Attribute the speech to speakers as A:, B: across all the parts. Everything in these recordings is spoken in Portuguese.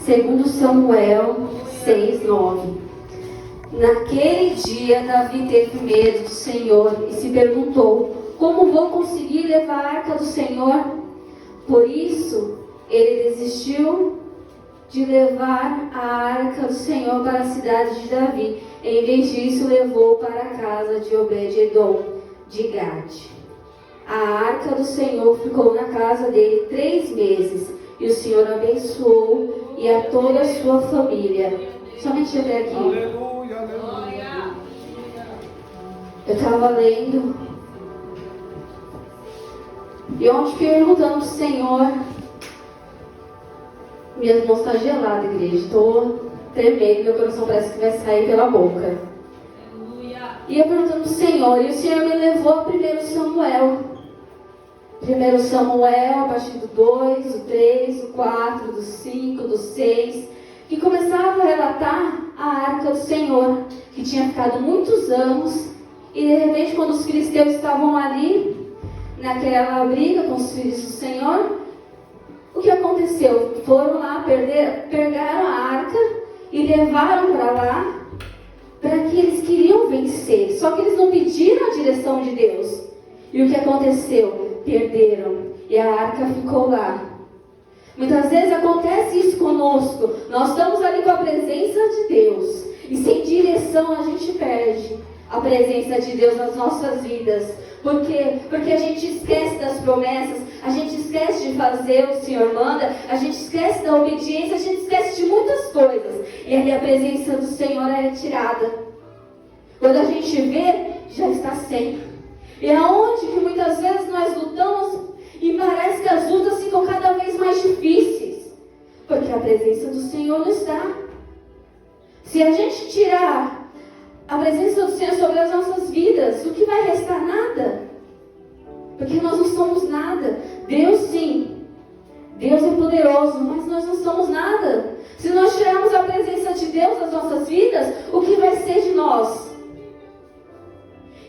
A: Segundo Samuel 6:9. Naquele dia Davi teve medo do Senhor e se perguntou: como vou conseguir levar a arca do Senhor? Por isso ele desistiu de levar a arca do Senhor para a cidade de Davi. Em vez disso, levou para a casa de Obed-edom de Gade. A arca do Senhor ficou na casa dele 3 meses, e o Senhor abençoou e a toda a sua família. Somente até aqui.
B: Aleluia, aleluia.
A: Eu estava lendo e ontem perguntando ao Senhor. Minha mão está gelada, igreja. Estou tremendo, meu coração parece que vai sair pela boca. E eu perguntando ao Senhor, e o Senhor me levou a 1 Samuel. 1 Samuel, a partir do 2, do 3, do 4, do 5, do 6, que começava a relatar a arca do Senhor, que tinha ficado muitos anos, e de repente, quando os filisteus estavam ali, naquela briga com os filhos do Senhor, o que aconteceu? Foram lá, pegaram a arca e levaram para lá, para que eles queriam vencer. Só que eles não pediram a direção de Deus. E o que aconteceu? Perderam. E a arca ficou lá. Muitas vezes acontece isso conosco. Nós estamos ali com a presença de Deus. E sem direção a gente perde a presença de Deus nas nossas vidas. Por quê? Porque a gente esquece das promessas, a gente esquece de fazer o que o Senhor manda, a gente esquece da obediência, a gente esquece de muitas coisas. E aí a presença do Senhor é retirada. Quando a gente vê, já está sem. E aonde que muitas vezes nós lutamos e parece que as lutas ficam cada vez mais difíceis. Porque a presença do Senhor não está. Se a gente tirar a presença do Senhor sobre as nossas vidas, o que vai restar? Nada. Porque nós não somos nada. Deus sim. Deus é poderoso, mas nós não somos nada. Se nós tirarmos a presença de Deus das nossas vidas, o que vai ser de nós?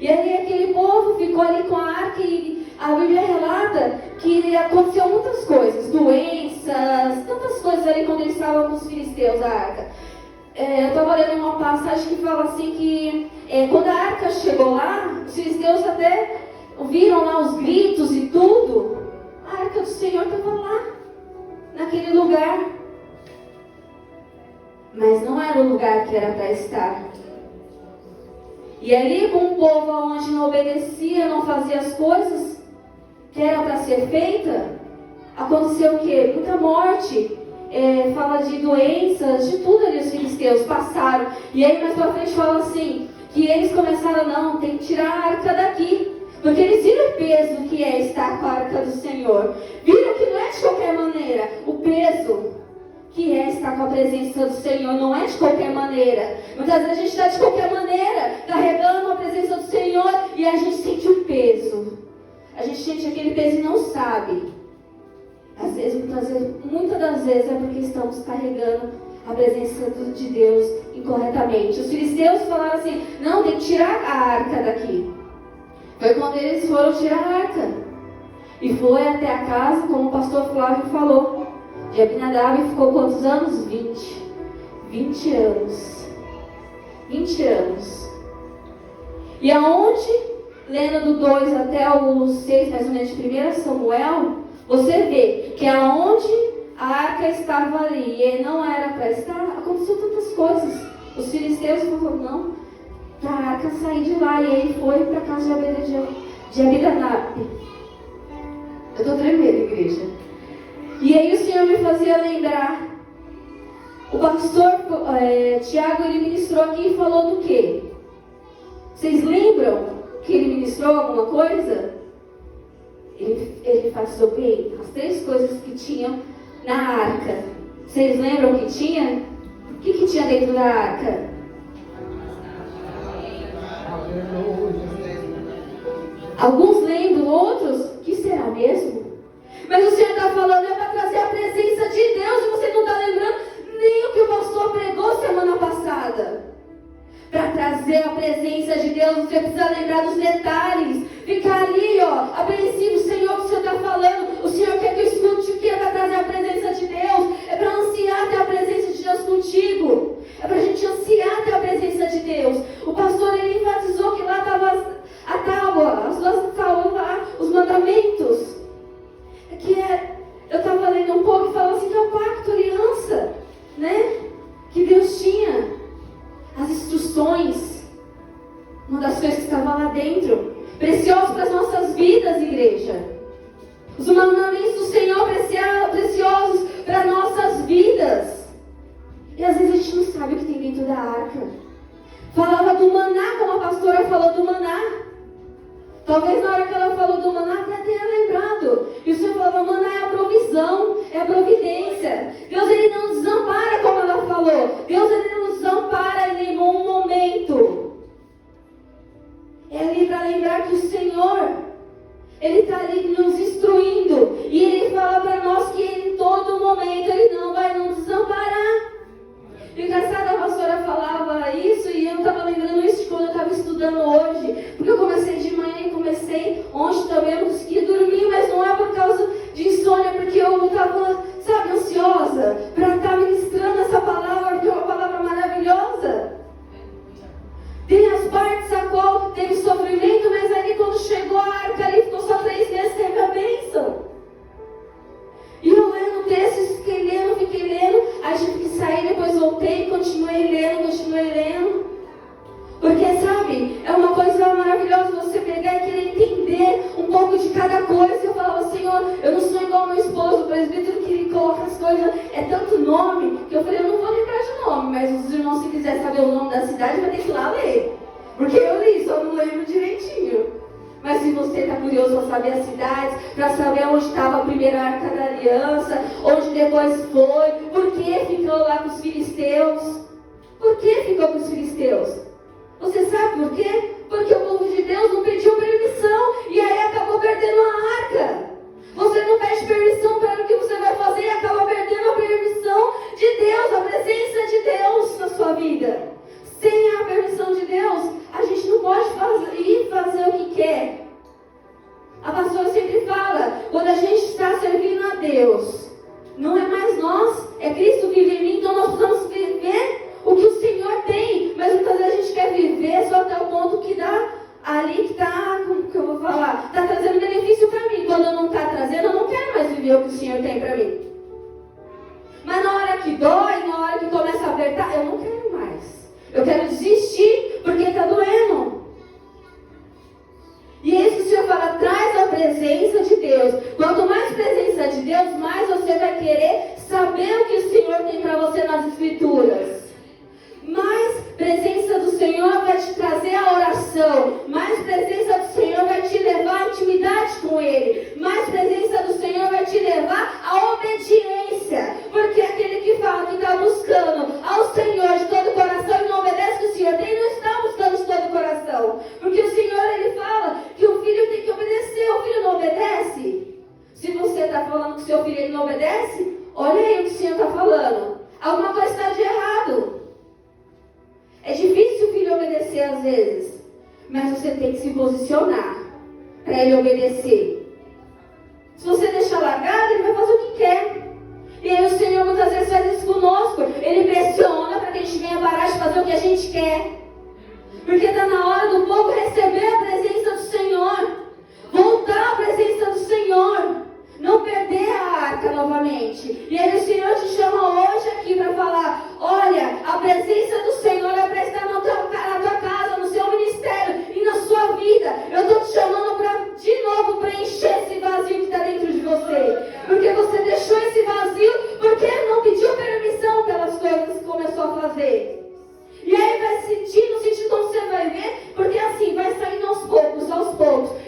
A: E aí aquele povo ficou ali com a arca e a Bíblia relata que aconteceu muitas coisas. Doenças, tantas coisas ali quando eles estavam com os filisteus, a arca. Eu estava lendo uma passagem que fala assim que quando a arca chegou lá, os filisteus até ouviram lá os gritos e tudo. A arca do Senhor estava lá, naquele lugar. Mas não era o lugar que era para estar. E ali com um povo onde não obedecia, não fazia as coisas que eram para ser feita, aconteceu o quê? Muita morte. Fala de doenças, de tudo ali os filisteus passaram. E aí mais pra frente fala assim, que eles começaram, não, tem que tirar a arca daqui. Porque eles viram o peso que é estar com a arca do Senhor. Viram que não é de qualquer maneira. O peso que é estar com a presença do Senhor não é de qualquer maneira. Muitas vezes a gente está de qualquer maneira, carregando a presença do Senhor e a gente sente o peso. A gente sente aquele peso e não sabe. Às vezes, muitas das vezes é porque estamos carregando a presença de Deus incorretamente. Os filisteus falaram assim, não, tem que tirar a arca daqui. Foi quando eles foram tirar a arca. E foi até a casa, como o pastor Flávio falou, de Abinadab, e ficou quantos anos? 20 anos. 20 anos. E aonde, lendo do 2 até o 6, mais ou menos, de 1 Samuel, você vê que aonde a arca estava ali e não era para estar, aconteceu tantas coisas. Os filisteus falaram, não, para a arca sair de lá. E aí foi para a casa de Abinadab. Eu estou tremendo, igreja. E aí o Senhor me fazia lembrar. O pastor Tiago, ele ministrou aqui e falou do quê? Vocês lembram que ele ministrou alguma coisa? Ele faz sobre as 3 coisas que tinham na arca. Vocês lembram o que tinha? O que tinha dentro da arca? Alguns lembram, outros, o que será mesmo? Mas o Senhor está falando, é para trazer a presença de Deus, e você não está lembrando nem o que o pastor pregou semana passada. Para trazer a presença de Deus, você precisa lembrar dos detalhes. Ficar ali, apreensivo, Senhor, o que o Senhor está falando. O Senhor quer que eu escute o que é para trazer a presença de Deus. É para ansiar ter a presença da arca. Falava do maná, como a pastora falou do maná. Talvez na hora que ela falou do maná até tenha lembrado. E o Senhor falava, maná é a provisão, é a providência. Deus, Ele não desampara, como ela falou. Deus, Ele não desampara em nenhum momento. É ali para lembrar que o Senhor, Ele está ali nos instruindo. E Ele fala para nós que em todo momento Ele não vai nos desamparar. Engraçado, a pastora falava isso e eu estava lembrando isso de quando eu estava estudando hoje. Porque eu comecei de manhã e comecei ontem também, eu não consegui dormir, mas não é por causa de insônia, porque eu estava, sabe, ansiosa para estar ministrando essa palavra, porque é uma palavra maravilhosa. Tem as partes a qual teve sofrimento, mas ali quando chegou a arca, ali ficou só 3 meses, teve a bênção. E eu lendo o texto, fiquei lendo, aí tive que sair, depois voltei, continuei lendo. Porque, sabe, é uma coisa maravilhosa você pegar e querer entender um pouco de cada coisa. Eu falava, Senhor, eu não sou igual ao meu esposo, o presbítero, que ele coloca as coisas, é tanto nome, que eu falei, eu não vou lembrar de nome, mas os irmãos, se quiser saber o nome da cidade, vai ter que ir lá ler. Porque eu li, só não lembro direitinho. Mas se você está curioso para saber as cidades, para saber onde estava a primeira arca da aliança, onde depois foi, por que ficou lá com os filisteus? Por que ficou com os filisteus? Você sabe por quê? Porque o povo de Deus não pediu permissão e aí acabou perdendo a arca. Você não pede permissão para o que você vai fazer e acaba perdendo a permissão de Deus, a presença de Deus na sua vida. Sem a permissão de Deus, a gente não pode ir fazer o que quer. A pastora sempre fala, quando a gente está servindo a Deus, não é mais nós, é Cristo que vive em mim, então nós precisamos viver o que o Senhor tem. Mas muitas vezes a gente quer viver só até o ponto que dá ali, que está, como que eu vou falar, está trazendo benefício para mim. Quando não está trazendo, eu não quero mais viver o que o Senhor tem para mim. Mas na hora que dói, na hora que começa a apertar, eu não quero mais. Eu quero desistir porque está doendo. E é isso que o Senhor fala, traz a presença de Deus. Quanto mais presença de Deus, mais você vai querer saber o que o Senhor tem para você nas Escrituras. Mais presença do Senhor vai te trazer a oração. Mais presença do Senhor vai te levar à intimidade com Ele. Mais presença do Senhor vai te levar à obediência. Porque aquele que fala que está buscando ao Senhor de todo o coração e não obedece o que o Senhor tem, não está buscando de todo o coração. Porque o Senhor, Ele fala que o filho tem que obedecer. O filho não obedece? Se você está falando que o seu filho ele não obedece, olha aí o que o Senhor está falando. Alguma coisa está de errado. É difícil o filho obedecer às vezes, mas você tem que se posicionar para ele obedecer. Se você deixar largado, ele vai fazer o que quer. E aí o Senhor muitas vezes faz isso conosco. Ele pressiona para que a gente venha parar de fazer o que a gente quer. Porque está na hora do povo receber a presença do Senhor. Voltar à presença do Senhor. Não perder a arca novamente. E aí o Senhor te chama hoje aqui para falar, olha, a presença do Senhor é para estar na tua casa, no seu ministério e na sua vida. Eu estou te chamando para, de novo, preencher esse vazio que está dentro de você. Porque você deixou esse vazio porque não pediu permissão pelas coisas que começou a fazer. E aí vai sentir, no sentido como você vai ver, porque assim, vai saindo aos poucos.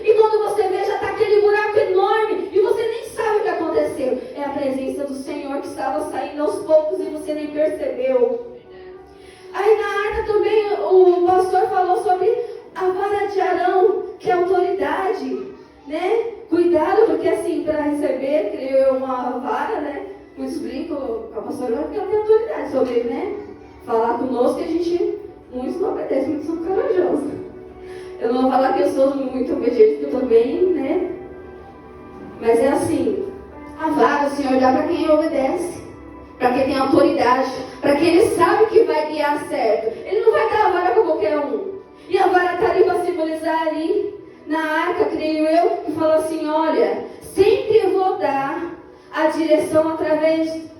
A: E quando você vê, já está aquele buraco enorme e você nem sabe o que aconteceu. É a presença do Senhor que estava saindo aos poucos e você nem percebeu. Aí na arca também, o pastor falou sobre a vara de Arão, que é autoridade, né? Cuidado, porque assim, para receber, criou uma vara, né? Muitos brincam com a pastora, porque ela tem autoridade sobre ele, né? Falar conosco que a gente, muitos não obedecem, muitos são corajosos. Eu não vou falar que eu sou muito obediente, porque eu também, né? Mas é assim, a vara o Senhor dá para quem obedece, para quem tem autoridade, para quem ele sabe que vai guiar certo. Ele não vai dar a vara para qualquer um. E a vara está ali para simbolizar ali, na arca, creio eu, que fala assim, olha, sempre vou dar a direção através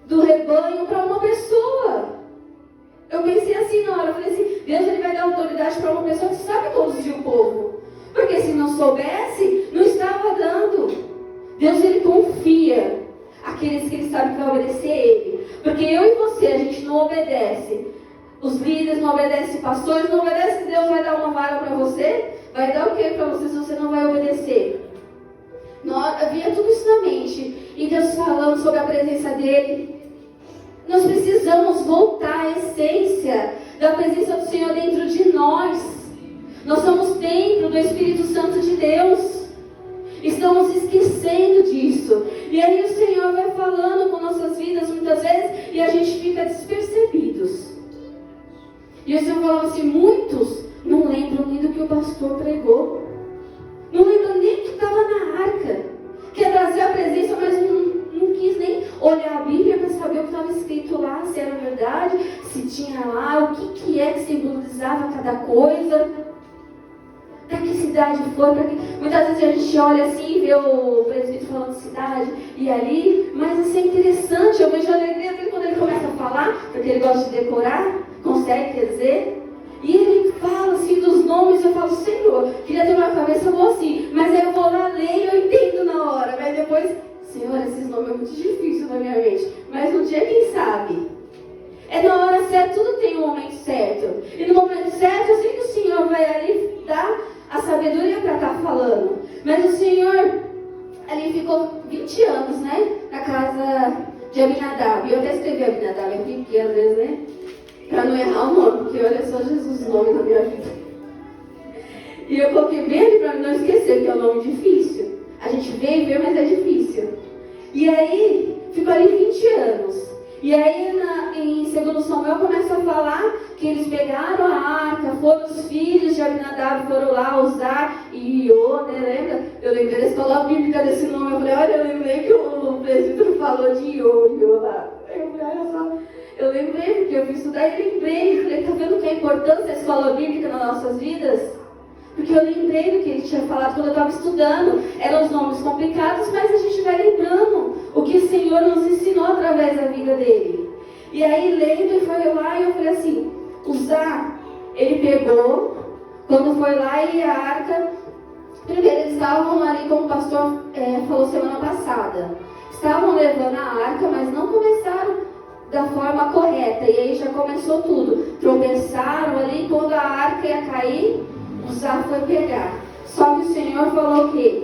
A: do rebanho para uma pessoa. Eu pensei assim na hora, eu falei assim, Deus ele vai dar autoridade para uma pessoa que sabe conduzir o povo. Porque se não soubesse, não estava dando. Deus ele confia aqueles que ele sabe que vai obedecer a ele. Porque eu e você, a gente não obedece. os líderes, não obedece pastores, não obedece, Deus vai dar uma vaga para você? Vai dar o que para você se você não vai obedecer? Havia tudo isso na mente. E Deus falando sobre a presença dele. Nós precisamos voltar à essência da presença do Senhor dentro de nós. Nós somos templo do Espírito Santo de Deus. Estamos esquecendo disso. E aí o Senhor vai falando com nossas vidas muitas vezes e a gente fica despercebidos. E o Senhor falava assim, muitos não lembram nem do que o pastor pregou. Não lembram nem do que estava na arca. Quer trazer a presença, mas não quis nem olhar a Bíblia para saber o que estava escrito lá, se era verdade, se tinha lá, o que é que simbolizava cada coisa. Para que cidade foi, muitas vezes a gente olha assim e vê o presbítero falando de cidade e ali, mas assim é interessante, eu vejo a alegria dele quando ele começa a falar, porque ele gosta de decorar, consegue, quer dizer, e ele fala assim dos nomes, eu falo, Senhor, queria ter uma cabeça boa assim, mas aí eu vou lá ler e eu entendo na hora, mas depois, Senhor, esses nomes é muito difícil na minha mente, mas um dia quem sabe? É na hora certa, tudo tem um momento certo, e no momento certo eu sei que o Senhor vai ali dar a sabedoria para estar falando. Mas o Senhor, ali ficou 20 anos, né? Na casa de Abinadab. Eu até escrevi Abinadab aqui, às vezes, né? Para não errar o nome, porque olha só Jesus o nome na minha vida. E eu coloquei bem ali para não esquecer, que é um nome difícil. A gente vê e vê, mas é difícil. E aí, ficou ali 20 anos. E aí, em 2 Samuel, começa a falar que eles pegaram a arca, foram os filhos de Abinadab, foram lá usar, e Iô, né, lembra? Eu lembrei da escola bíblica desse nome, eu falei, olha, eu lembrei que o presbítero falou de Iô lá. Eu falei, olha só, eu lembrei, porque eu fui estudar e lembrei, falei, tá vendo que é a importância da escola bíblica nas nossas vidas? Porque eu lembrei do que ele tinha falado quando eu estava estudando. Eram os nomes complicados, mas a gente vai lembrando o que o Senhor nos ensinou através da vida dele. E aí, lendo, e foi lá, e eu falei assim, Uzá, ele pegou, quando foi lá e a arca, primeiro eles estavam ali, como o pastor falou semana passada, estavam levando a arca, mas não começaram da forma correta. E aí já começou tudo. Tropeçaram ali, quando a arca ia cair, Uzá foi pegar. Só que o Senhor falou o quê?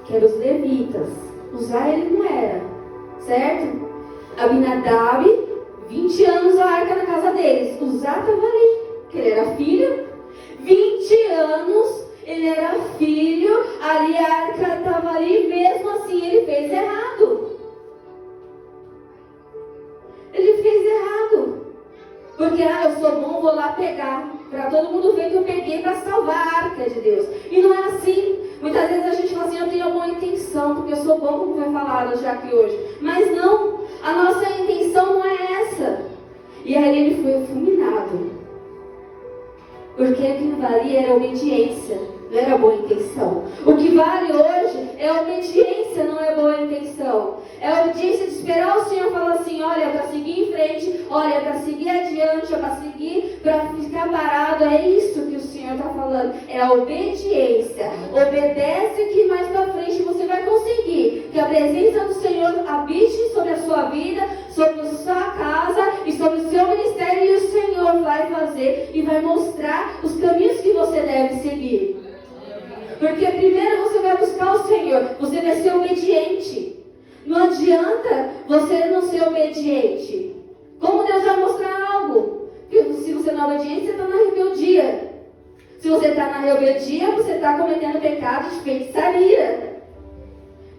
A: Que eram os levitas. Uzá ele não era, certo? Abinadab, 20 anos a arca na casa deles. Uzá estava ali, que ele era filho. 20 anos ele era filho, ali a arca estava ali, mesmo assim ele fez errado. Ele fez errado. Porque, eu sou bom, vou lá pegar. Para todo mundo ver que eu peguei para salvar a arca de Deus. E não é assim. Muitas vezes a gente fala assim, eu tenho uma intenção, porque eu sou bom, como foi falado já aqui hoje. Mas não, a nossa intenção não é essa. E aí ele foi fulminado. Porque o que valia era a obediência, não era a boa intenção. O que vale hoje é a obediência, não é a boa intenção. É a obediência de esperar o Senhor falar assim, olha, para seguir em frente, olha, para seguir adiante, para seguir, para ficar parado. É isso que o Senhor está falando. É a obediência. Obedece que mais para frente você vai conseguir. Que a presença do Senhor habite sobre a sua vida, sobre a sua casa e sobre o seu ministério. E o Senhor vai fazer e vai mostrar os caminhos que você deve seguir. Porque primeiro você vai buscar o Senhor, você vai ser obediente. Não adianta você não ser obediente. Como Deus vai mostrar algo? Porque se você não é obediente, você está na rebeldia. Se você está na rebeldia, você está cometendo pecado de feitiçaria.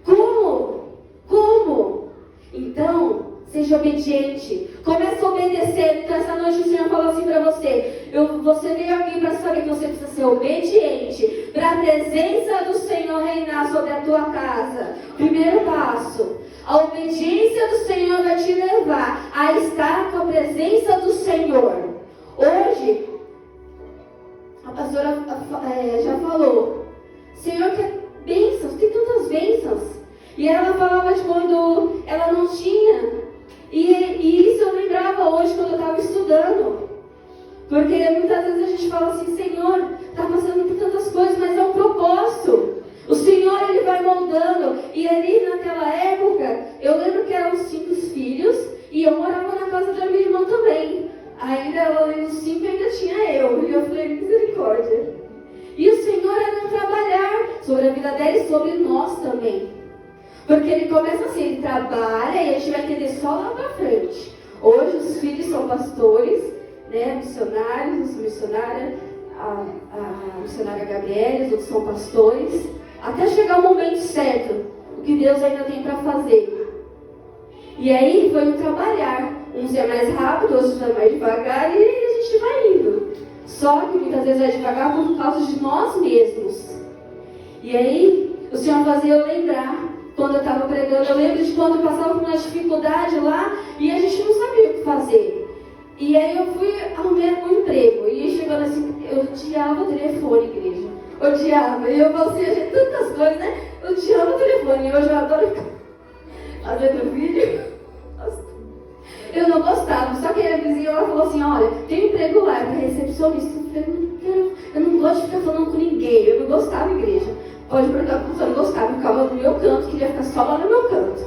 A: Como? Então, seja obediente. Comece a obedecer. Então, essa noite o Senhor falou assim para você. Você veio aqui para saber que você precisa ser obediente. Para a presença do Senhor reinar sobre a tua casa. Primeiro passo. A obediência do Senhor vai te levar a estar com a presença do Senhor. Hoje, a pastora já falou. Senhor quer bênçãos. Tem tantas bênçãos. E ela falava de quando ela não tinha. E isso eu lembrava hoje quando eu estava estudando. Porque muitas vezes a gente fala assim, Senhor, está passando por tantas coisas, mas é um propósito. O Senhor, Ele vai moldando. E ali naquela época, eu lembro que eram 5 filhos, e eu morava na casa da minha irmã também. Ainda dela lendo 5 ainda tinha eu. E eu falei, misericórdia. E o Senhor é não trabalhar sobre a vida dela e sobre nós também. Porque ele começa assim, ele trabalha e a gente vai entender só lá pra frente. Hoje os filhos são pastores, né, missionários, missionária, a missionária Gabriela, os outros são pastores. Até chegar o momento certo, o que Deus ainda tem para fazer. E aí foi um trabalhar. Uns é mais rápido, outros é mais devagar e a gente vai indo. Só que muitas vezes é devagar por causa de nós mesmos. E aí o Senhor fazia eu lembrar. Quando eu estava pregando, eu lembro de quando eu passava por uma dificuldade lá e a gente não sabia o que fazer. E aí eu fui arrumar um emprego. E chegando assim, eu odiava o telefone, igreja. Odiava. E eu fazia tantas coisas, né? Eu odiava o telefone. E hoje eu adoro fazendo vídeo. Eu não gostava. Só que a vizinha ela falou assim, olha, tem um emprego lá para recepcionista. Eu não gosto de ficar falando com ninguém. Eu não gostava, igreja. Pode perguntar porque eu não gostava, eu ficava no meu canto, queria ficar só lá no meu canto.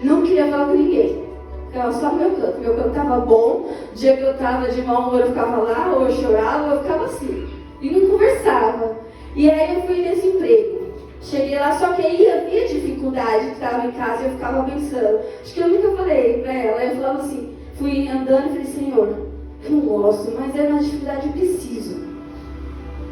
A: Não queria falar com ninguém. Ficava só no meu canto. Meu canto estava bom, o dia que eu estava de mau humor eu ficava lá, ou eu chorava, ou eu ficava assim. E não conversava. E aí eu fui nesse emprego. Cheguei lá, só que aí havia dificuldade, que estava em casa e eu ficava pensando. Acho que eu nunca falei para ela. Eu falava assim, fui andando e falei, Senhor, eu não gosto, mas é na dificuldade eu preciso.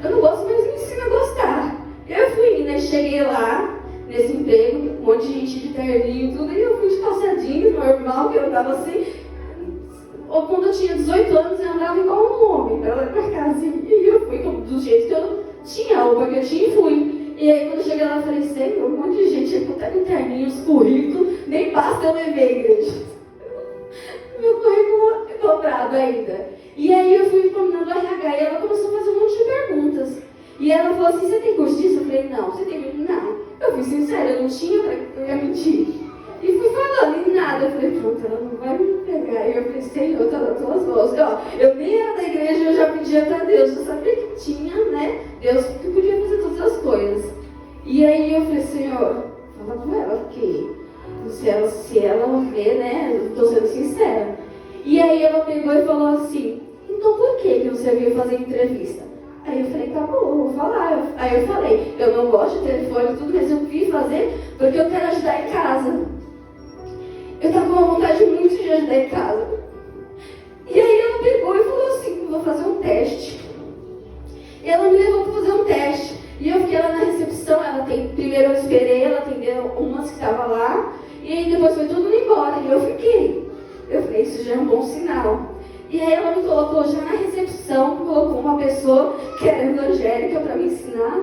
A: Eu não gosto, mas me ensina a gostar. Eu fui indo, cheguei lá, nesse emprego, um monte de gente de terninho e tudo, e eu fui de calçadinho, normal, que eu andava assim. Ou quando eu tinha 18 anos, eu andava igual um homem, pra lá pra casa, e eu fui do jeito que eu tinha, a roupa que eu tinha, e fui. E aí, quando eu cheguei lá, eu falei, Senhor, um monte de gente aí com terninhos, currículo, nem basta eu levar a igreja. Meu currículo é dobrado ainda. E aí, eu fui combinando o RH, e ela começou a fazer um monte de perguntas. E ela falou assim, você tem curso disso? Eu falei, não. Você tem curso? Não. Eu fui sincera, eu não tinha, eu ia mentir. E fui falando, e nada. Eu falei, pronto, ela não vai me pegar. E eu falei, Senhor, tá nas tuas mãos. Eu nem era da igreja, eu já pedia pra Deus. Eu sabia que tinha, né? Deus que podia fazer todas as coisas. E aí eu falei, Senhor, fala com ela, porque se ela ver, né? Eu tô sendo sincera. E aí ela pegou e falou assim, então por que você veio fazer entrevista? Aí eu falei, tá bom, eu vou falar. Aí eu falei, eu não gosto de telefone e tudo, mas eu vim fazer porque eu quero ajudar em casa. Eu tava com uma vontade muito de ajudar em casa. E aí ela pegou e falou assim, vou fazer um teste. E ela me levou para fazer um teste. E eu fiquei lá na recepção, primeiro eu esperei, ela atendeu umas que estavam lá. E aí depois foi tudo embora, e eu fiquei. Eu falei, isso já é um bom sinal. E aí ela me colocou já na recepção, colocou uma pessoa que era evangélica para me ensinar.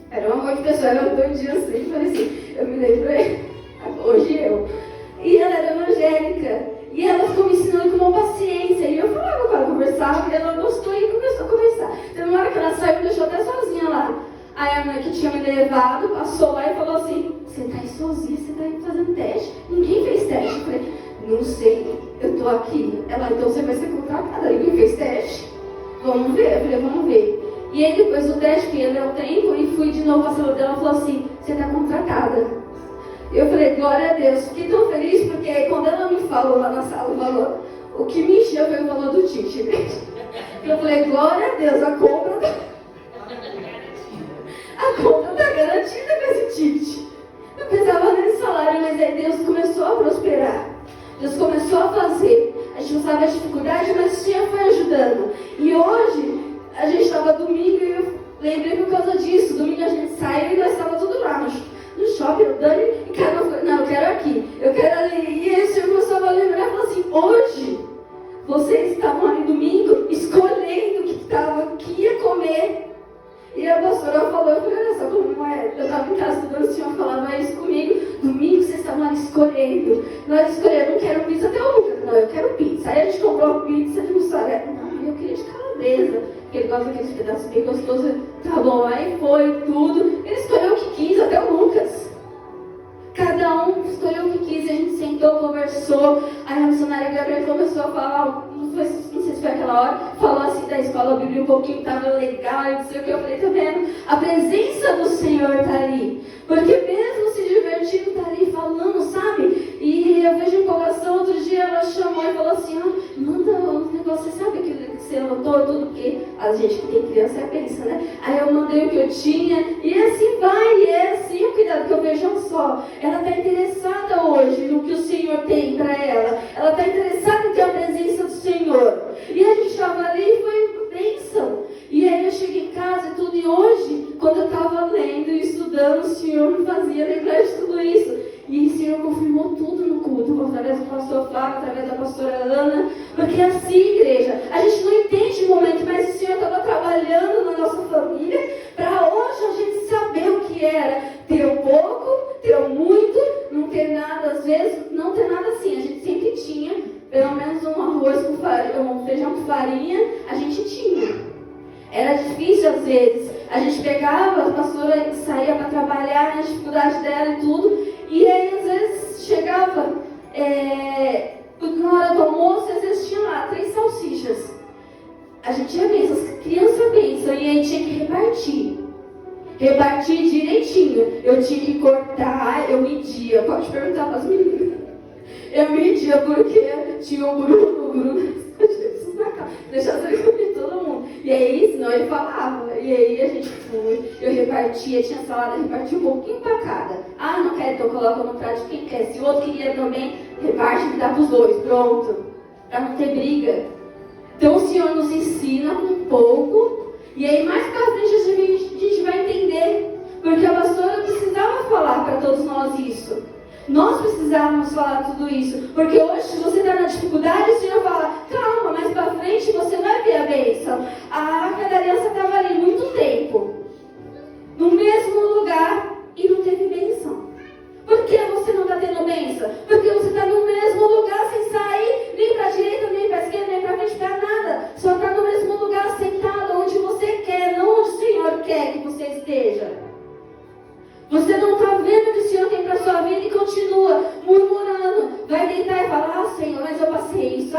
A: Era uma monte de pessoa, era um doidinho assim, falei assim, eu me lembrei, hoje eu. E ela era evangélica, e ela ficou me ensinando com uma paciência, e eu falava com ela, conversava, e ela gostou e começou a conversar. Então, na hora que ela saiu, me deixou até sozinha lá. Aí a mulher que tinha me levado, passou lá e falou assim, você tá aí sozinha, você tá aí fazendo teste? Ninguém fez teste. Eu falei, não sei, eu tô aqui. Ela, então você vai ser contratada, ninguém fez teste? Vamos ver. Eu falei, vamos ver. E aí depois do teste, que deu tempo, e fui de novo pra sala dela, ela falou assim, você tá contratada. Eu falei, glória a Deus. Fiquei tão feliz, porque aí quando ela me falou lá na sala o valor, o que me encheu foi o valor do ticket. Eu falei, glória a Deus, a compra tá garantida com esse ticket. Eu pensava nesse salário, mas aí Deus começou a prosperar. Deus começou a fazer. A gente não sabe a dificuldade, mas o Senhor foi ajudando. E hoje, a gente estava domingo e eu lembrei por causa disso. Domingo a gente saiu e nós estávamos tudo lá no shopping, o Dani e cada um falou, não, eu quero aqui, eu quero ali. E aí o Senhor começou a lembrar e falou assim, hoje, vocês estavam ali domingo escolhendo o que ia comer. E a pastora falou, eu falei, olha só como é. Eu estava em casa, o Senhor falava isso comigo. Domingo vocês estavam ali escolhendo. Nós escolhemos, não quero pizza até o Lucas. Não, eu quero pizza. Aí a gente comprou pizza de mussarela. Não, eu queria de calabresa. Porque ele gosta daqueles pedaços bem gostosos. Tá bom, aí foi tudo. Ele escolheu o que quis, até o Lucas. Cada um escolheu o que quis. A gente sentou, conversou. Aí a missionária Gabriela começou a falar, não sei se foi aquela hora, falou assim da escola bíblica um pouquinho, estava legal, eu não sei o que, eu falei, tá vendo? A presença do Senhor está ali, porque mesmo se divertindo, está ali falando, sabe? E eu vejo empolgação, outro dia ela chamou e falou assim, manda um negócio, você sabe aquele anotou tudo, porque a gente que tem criança pensa, né? Aí eu mandei o que eu tinha, e assim vai, e é assim o cuidado que eu vejo só. Ela está interessada hoje no que o Senhor tem para ela. Ela está interessada em ter a presença do Senhor. E a gente estava ali e foi uma bênção. E aí eu cheguei em casa e tudo, e hoje, quando eu estava lendo e estudando, o Senhor me fazia lembrar de tudo isso. E o Senhor confirmou tudo no culto, através do pastor Flávio, através da pastora Ana. Porque assim, igreja, a gente não entende o momento, mas o Senhor estava trabalhando na nossa família para hoje a gente saber o que era ter um pouco, ter um muito, não ter nada, às vezes, não ter nada assim. A gente sempre tinha, pelo menos um arroz com farinha, um feijão com farinha, a gente tinha. Era difícil às vezes. A gente pegava, a pastora saía para trabalhar, na dificuldade dela e tudo. E aí às vezes chegava na hora do almoço, às vezes tinha lá 3 salsichas. A gente tinha bênção, as crianças bênção, e aí tinha que repartir. Repartir direitinho. Eu tinha que cortar, eu media. Pode perguntar para as meninas. Eu media porque tinha o Bruno. Jesus na casa. Deixava eu comer todo mundo. E aí, senão ele falava. E aí a gente foi. Eu repartia, tinha salada, repartia um pouquinho para cada. Ah, não quer, então coloca no prato de quem quer. Se o outro queria também, reparte e dá para os dois. Pronto. Para não ter briga. Então o Senhor nos ensina um pouco. E aí mais para frente a gente vai entender. Porque a pastora precisava falar para todos nós isso. Nós precisávamos falar tudo isso. Porque hoje, se você está na dificuldade, o Senhor fala, calma, mais para frente você vai ver a bênção. A arca da aliança estava ali muito tempo. No mesmo lugar e não teve bênção. Por que você não está tendo bênção? Porque você está no mesmo lugar sem sair, nem para a direita, nem para a esquerda, nem para frente, para nada. Só está no mesmo lugar sentado, onde você quer, não onde o Senhor quer que você esteja. Você não está vendo o que o Senhor tem para a sua vida e continua murmurando. Vai deitar e falar, Senhor, mas eu passei isso.